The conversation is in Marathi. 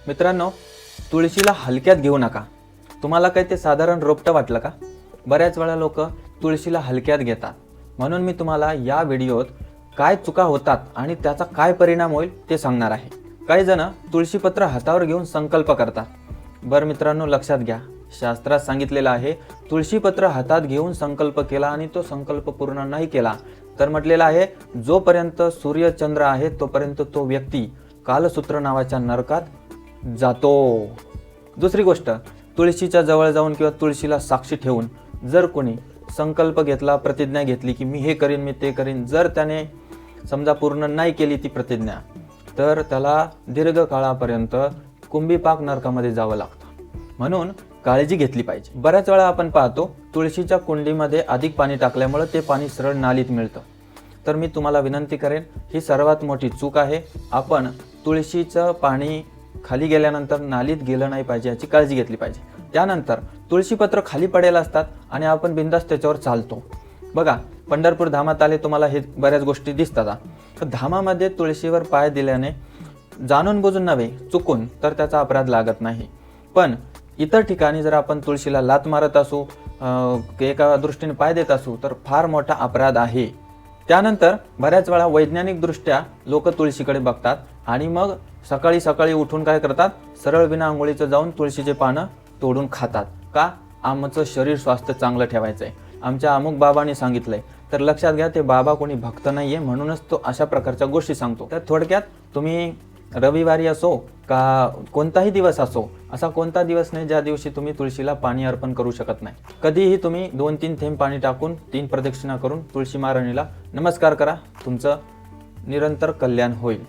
मित्रांनो, तुळशीला हलक्यात घेऊ नका. तुम्हाला काही ते साधारण रोपटं वाटलं का? बऱ्याच वेळा लोक तुळशीला हलक्यात घेतात. म्हणून मी तुम्हाला या व्हिडिओत काय चुका होतात आणि त्याचा काय परिणाम होईल ते सांगणार आहे. काही जण तुळशीपत्र हातावर घेऊन संकल्प करतात. बरं मित्रांनो, लक्षात घ्या, शास्त्रात सांगितलेलं आहे तुळशीपत्र हातात घेऊन संकल्प केला आणि तो संकल्प पूर्ण नाही केला तर म्हटलेलं आहे जोपर्यंत सूर्य चंद्र आहे तोपर्यंत तो व्यक्ती कालसूत्र नावाच्या नरकात जातो. दुसरी गोष्ट, तुळशीच्या जवळ जाऊन किंवा तुळशीला साक्षी ठेवून जर कोणी संकल्प घेतला, प्रतिज्ञा घेतली की मी हे करीन, मी ते करीन, जर त्याने समजा पूर्ण नाही केली ती प्रतिज्ञा, तर त्याला दीर्घ काळापर्यंत कुंभीपाक नरकामध्ये जावं लागतं. म्हणून काळजी घेतली पाहिजे. बऱ्याच वेळा आपण पाहतो तुळशीच्या कुंडीमध्ये अधिक पाणी टाकल्यामुळे ते पाणी सरळ नालीत मिळतं. तर मी तुम्हाला विनंती करेन, ही सर्वात मोठी चूक आहे. आपण तुळशीचं पाणी खाली गेल्यानंतर नालीत गेलं नाही पाहिजे याची काळजी घेतली पाहिजे. त्यानंतर तुळशीपत्र खाली पडेल असतात आणि आपण बिंदास त्याच्यावर चालतो. बघा, पंढरपूर धामात आले तुम्हाला हे बऱ्याच गोष्टी दिसतात. तर धामामध्ये तुळशीवर पाय दिल्याने जाणून बुजून नव्हे, चुकून, तर त्याचा अपराध लागत नाही. पण इतर ठिकाणी जर आपण तुळशीला लात मारत असू, एका दृष्टीने पाय देत असू तर फार मोठा अपराध आहे. त्यानंतर बऱ्याच वेळा वैज्ञानिक दृष्ट्या लोक तुळशीकडे बघतात आणि मग सकाळी सकाळी उठून काय करतात, सरळ बिना आंघोळीचं जाऊन तुळशीचे पानं तोडून खातात. का? आमचं शरीर स्वास्थ्य चांगलं ठेवायचं आहे, आमच्या अमुक बाबांनी सांगितलंय. तर लक्षात घ्या, ते बाबा कोणी भक्त नाहीये, म्हणूनच तो अशा प्रकारच्या गोष्टी सांगतो. तर थोडक्यात तुम्ही रविवारी असो का कोणताही दिवस असो, असा कोणता दिवस नाही ज्या दिवशी तुम्ही तुळशीला पाणी अर्पण करू शकत नाही. कधीही तुम्ही 2-3 थेंब पाणी टाकून 3 प्रदक्षिणा करून तुळशी महाराणीला नमस्कार करा. तुमचं निरंतर कल्याण होईल.